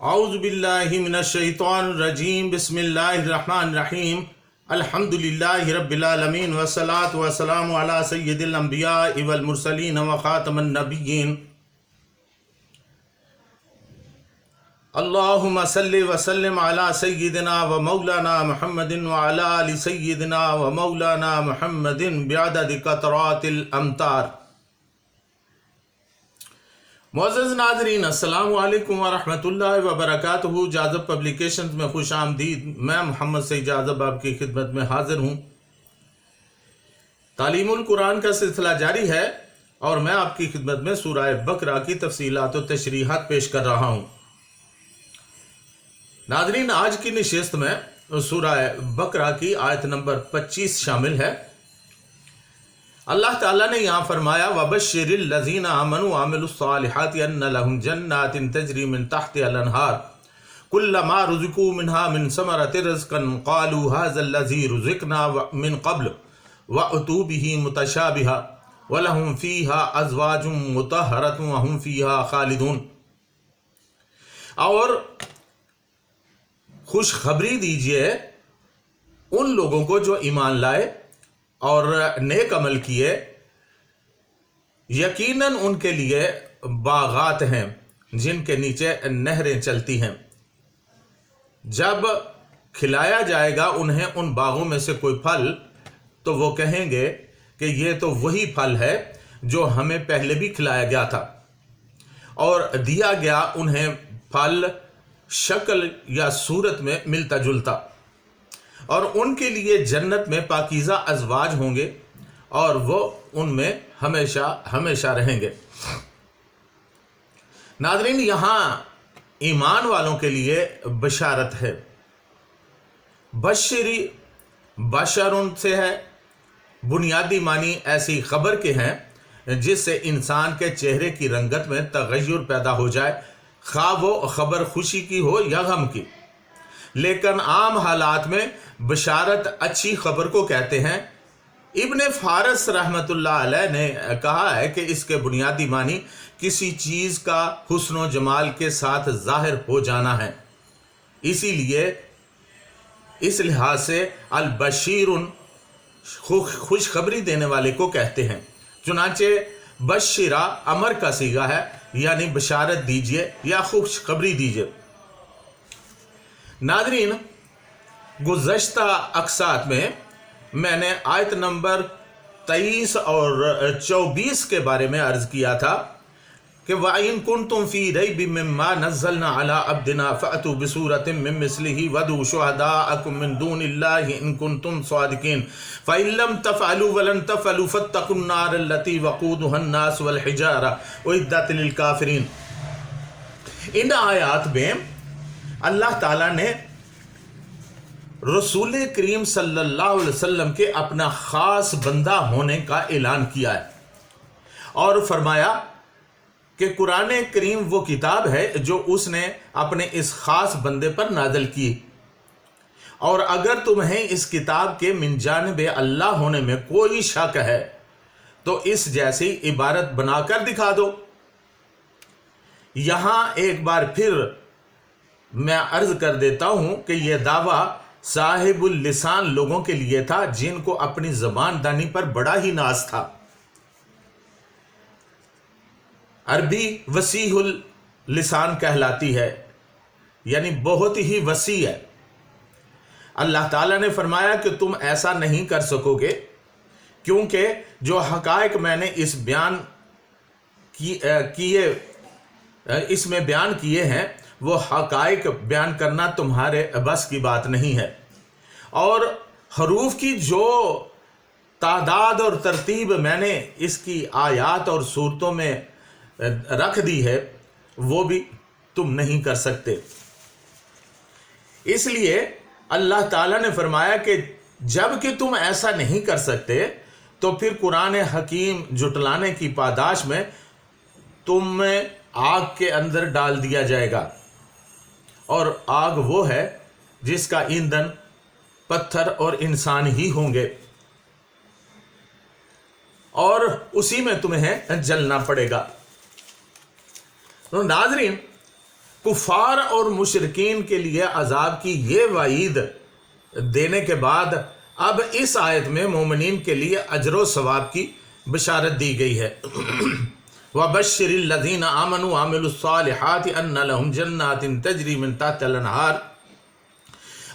اعوذ باللہ من الشیطان الرجیم بسم اللہ الرحمن الرحیم الحمدللہ رب العالمین والصلاة والسلام علی سید الانبیاء والمرسلین وخاتم النبیین اللہم صلی وسلم علی سیدنا و مولانا محمد وعلی آل سیدنا و مولانا محمد بعدد قطرات الامطار۔ معزز ناظرین، السلام علیکم ورحمۃ اللہ وبرکاتہ۔ جاذب پبلیکیشنز میں خوش آمدید۔ میں محمد سعید جاذب آپ کی خدمت میں حاضر ہوں۔ تعلیم القرآن کا سلسلہ جاری ہے اور میں آپ کی خدمت میں سورہ بقرہ کی تفصیلات و تشریحات پیش کر رہا ہوں۔ ناظرین، آج کی نشست میں سورہ بقرہ کی آیت نمبر 25 شامل ہے۔ اللہ تعالیٰ نے یہاں فرمایا وَبَشِّرِ الَّذِينَ آمَنُوا وَعَمِلُوا الصَّالِحَاتِ أَنَّ لَهُمْ جَنَّاتٍ تَجْرِي مِن تَحْتِهَا الْأَنْهَارُ كُلَّمَا رُزِقُوا مِنْهَا مِن ثَمَرَةٍ رِزْقًا قَالُوا هَذَا الَّذِي رُزِقْنَا مِن قَبْلُ وَأْتُوا بِهِ مُتَشَابِهًا وَلَهُمْ فِيهَا أَزْوَاجٌ مُطَهَّرَةٌ وَهُمْ فِيهَا خَالِدُونَ۔ اور خوشخبری دیجئے ان لوگوں کو جو ایمان لائے اور نیک عمل کیے، یقیناً ان کے لیے باغات ہیں جن کے نیچے نہریں چلتی ہیں۔ جب کھلایا جائے گا انہیں ان باغوں میں سے کوئی پھل تو وہ کہیں گے کہ یہ تو وہی پھل ہے جو ہمیں پہلے بھی کھلایا گیا تھا، اور دیا گیا انہیں پھل شکل یا صورت میں ملتا جلتا، اور ان کے لیے جنت میں پاکیزہ ازواج ہوں گے اور وہ ان میں ہمیشہ ہمیشہ رہیں گے۔ ناظرین، یہاں ایمان والوں کے لیے بشارت ہے۔ بشری بشرن سے ہے، بنیادی معنی ایسی خبر کے ہیں جس سے انسان کے چہرے کی رنگت میں تغیر پیدا ہو جائے، خواہ وہ خبر خوشی کی ہو یا غم کی۔ لیکن عام حالات میں بشارت اچھی خبر کو کہتے ہیں۔ ابن فارس رحمۃ اللہ علیہ نے کہا ہے کہ اس کے بنیادی معنی کسی چیز کا حسن و جمال کے ساتھ ظاہر ہو جانا ہے، اسی لیے اس لحاظ سے البشیر خوشخبری دینے والے کو کہتے ہیں۔ چنانچہ بشرا امر کا صیغہ ہے، یعنی بشارت دیجئے یا خوشخبری دیجئے۔ ناظرین، گزشتہ اقساط میں نے آیت نمبر 23 اور 24 کے بارے میں عرض کیا تھا کہ وَإِن كُنتُمْ فِي رَيْبٍ مِّمَّا نَزَّلْنَا عَلَىٰ عَبْدِنَا فَأْتُوا بِسُورَةٍ مِّن مِّثْلِهِ وَادْعُوا شُهَدَاءَكُم مِّن دُونِ اللَّهِ إِن كُنتُمْ صَادِقِينَ فَإِن لَّمْ تَفْعَلُوا وَلَن تَفْعَلُوا فَاتَّقُوا النَّارَ الَّتِي وَقُودُهَا النَّاسُ وَالْحِجَارَةُ أُعِدَّتْ لِلْكَافِرِينَ۔ ان آیات میں اللہ تعالیٰ نے رسول کریم صلی اللہ علیہ وسلم کے اپنا خاص بندہ ہونے کا اعلان کیا ہے، اور فرمایا کہ قرآن کریم وہ کتاب ہے جو اس نے اپنے اس خاص بندے پر نازل کی، اور اگر تمہیں اس کتاب کے من جانب اللہ ہونے میں کوئی شک ہے تو اس جیسی عبارت بنا کر دکھا دو۔ یہاں ایک بار پھر میں عرض کر دیتا ہوں کہ یہ دعویٰ صاحب اللسان لوگوں کے لیے تھا جن کو اپنی زبان دانی پر بڑا ہی ناز تھا۔ عربی وسیع اللسان کہلاتی ہے، یعنی بہت ہی وسیع ہے۔ اللہ تعالیٰ نے فرمایا کہ تم ایسا نہیں کر سکو گے، کیونکہ جو حقائق میں نے اس میں بیان کیے ہیں وہ حقائق بیان کرنا تمہارے بس کی بات نہیں ہے، اور حروف کی جو تعداد اور ترتیب میں نے اس کی آیات اور صورتوں میں رکھ دی ہے وہ بھی تم نہیں کر سکتے۔ اس لیے اللہ تعالیٰ نے فرمایا کہ جب کہ تم ایسا نہیں کر سکتے تو پھر قرآن حکیم جھٹلانے کی پاداش میں تمہیں آگ کے اندر ڈال دیا جائے گا، اور آگ وہ ہے جس کا ایندھن پتھر اور انسان ہی ہوں گے، اور اسی میں تمہیں جلنا پڑے گا۔ تو ناظرین، कुफार और मुशरिकीन के लिए अजाब की ये वईद देने के बाद अब इस आयत में मोमिनीन के लिए अजर सवाब की बशारत दी गई है। वबश्शिरिल लज़ीना आमनू आमिलुस्सालिहाति अन्ना लहुम जन्नातिन तजरी मिन तहतिल अनहार,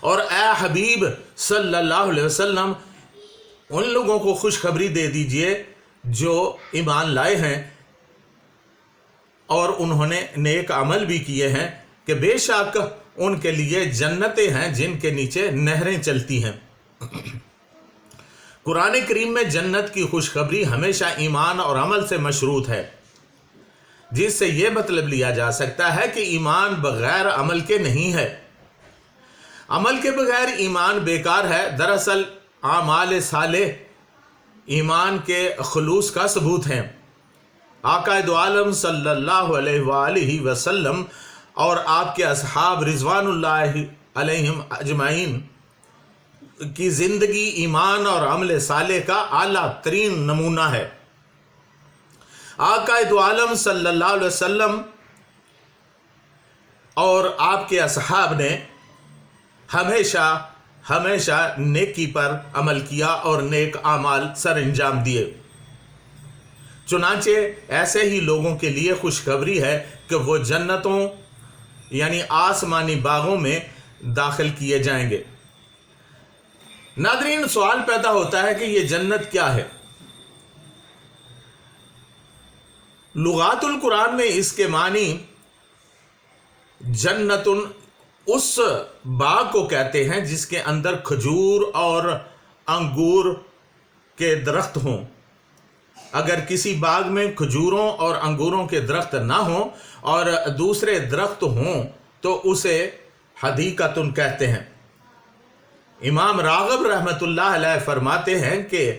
और ए हबीब सल्लल्लाहु अलैहि वसल्लम उन लोगों को खुशखबरी दे दीजिए जो ईमान लाए हैं और उन्होंने नेक अमल भी किए हैं कि बेशक उनके लिए जन्नतें हैं जिनके नीचे नहरें चलती हैं। कुरान करीम में जन्नत की खुशखबरी हमेशा ईमान और अमल से मशरूत है, जिससे यह मतलब लिया जा सकता है कि ईमान बगैर अमल के नहीं है। अमल के बगैर ईमान बेकार है। दरअसल आमाल सालेह ईमान के खुलूस का सबूत हैं। आका दो आलम सल्लल्लाहु अलैहि वसल्लम और आपके असहाब रिज़वानुल्लाहि अलैहिम अजमाइन की ज़िंदगी ईमान और अमल सालेह का आला तरीन नमूना है। आका दो आलम सल्लल्लाहु अलैहि वसल्लम और आपके असहाब ने हमेशा हमेशा नेकी पर अमल किया और नेक आमाल सर अंजाम दिए। चुनांचे ऐसे ही लोगों के लिए खुशखबरी है कि वो जन्नतों यानी आसमानी बागों में दाखिल किए जाएंगे। नादरीन, सवाल पैदा होता है कि ये जन्नत क्या है। लुगातुल कुरान में इसके मानी जन्नतुन उस बाग को कहते हैं जिसके अंदर खजूर और अंगूर के दरख्त हों। अगर किसी बाग में खजूरों और अंगूरों के दरख्त ना हों और दूसरे दरख्त हों तो उसे हदीकतुन कहते हैं। इमाम राग़ब रहमतुल्लाह अलैह फरमाते हैं कि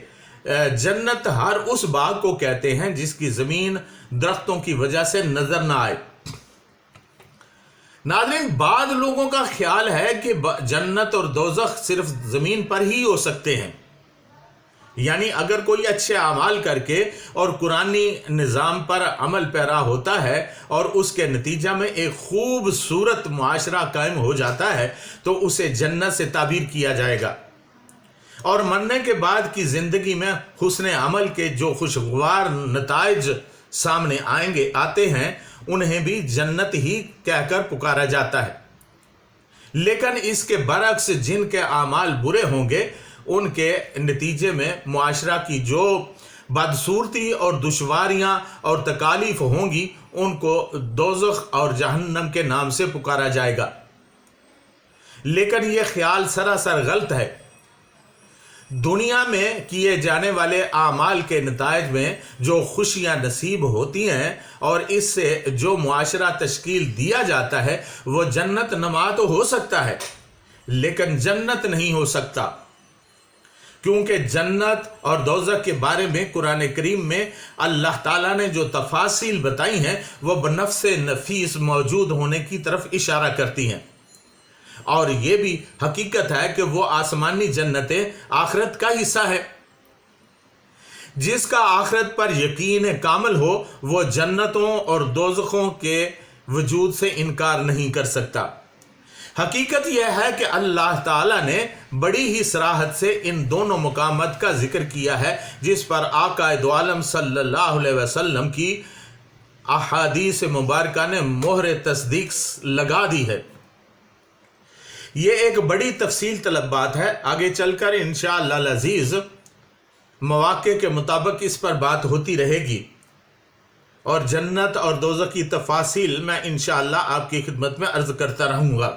जन्नत हर उस बाग को कहते हैं जिसकी ज़मीन दरख्तों की वजह से नज़र ना आए। नाज़रीन, बाद लोगों का ख्याल है कि जन्नत और दोज़ख सिर्फ ज़मीन पर ही हो सकते हैं, यानी अगर कोई अच्छे अमाल करके और कुरानी निज़ाम पर अमल पैरा होता है और उसके नतीजा में एक खूबसूरत मुआशरा कायम हो जाता है तो उसे जन्नत से ताबीर किया जाएगा। और मरने के बाद की ज़िंदगी में हुस्न अमल के जो खुशगवार नताइज सामने आते हैं उन्हें भी जन्नत ही कहकर पुकारा जाता है। लेकिन इसके बरक्स जिनके आमाल बुरे होंगे उनके नतीजे में मुआशरा की जो बदसूरती और दुश्वारियाँ और तकालीफ होंगी उनको दोज़ख और जहन्नम के नाम से पुकारा जाएगा। लेकिन यह ख्याल सरासर गलत है। दुनिया में किए जाने वाले आमाल के नताइज में जो खुशियाँ नसीब होती हैं और इससे जो मुआशरा तश्कील दिया जाता है वो जन्नत नमा तो हो सकता है लेकिन जन्नत नहीं हो सकता, क्योंकि जन्नत और दोज़ख के बारे में कुरान करीम में अल्लाह ताला ने जो तफासिल बताई हैं वो बनफ्से नफीस मौजूद होने की तरफ इशारा करती हैं। और ये भी हकीकत है कि वो आसमानी जन्नतें आखिरत का हिस्सा है। जिसका आखिरत पर यकीन कामिल हो वो जन्नतों और दोज़खों के वजूद से इनकार नहीं कर सकता। हकीकत यह है कि अल्लाह ताला ने बड़ी ही सराहत से इन दोनों मकामात का जिक्र किया है जिस पर आका दो आलम सल्लल्लाहु अलैहि वसल्लम की अहादीस मुबारका ने मोहर तस्दीक लगा दी है। ये एक बड़ी तफसील तलब बात है। आगे चलकर इंशाअल्लाह अज़ीज़ मौक़े के मुताबिक इस पर बात होती रहेगी और जन्नत और दोज़ख की तफासिल मैं इंशाअल्लाह आपकी खिदमत में अर्ज़ करता रहूँगा।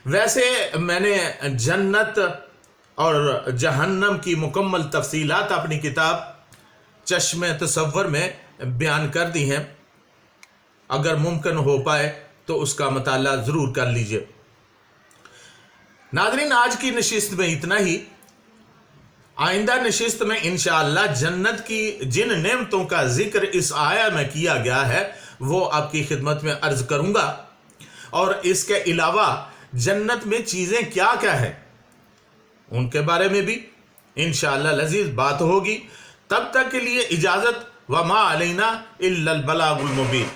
वैसे मैंने जन्नत और जहन्नम की मुकम्मल तफसीलात अपनी किताब चश्मे तसव्वुर में बयान कर दी हैं। अगर मुमकिन हो पाए तो उसका मताला ज़रूर कर लीजिए। नाज़रीन, आज की नशिस्त में इतना ही। आइंदा नशिस्त में इंशाअल्लाह जन्नत की जिन नेमतों का जिक्र इस आया में किया गया है वो आपकी खिदमत में अर्ज़ करूँगा और इसके अलावा जन्नत में चीज़ें क्या क्या है उनके बारे में भी इंशाअल्लाह लज़ीज़ बात होगी। तब तक के लिए इजाज़त। वमा अलैना इल्लल बलागुल मुबीन।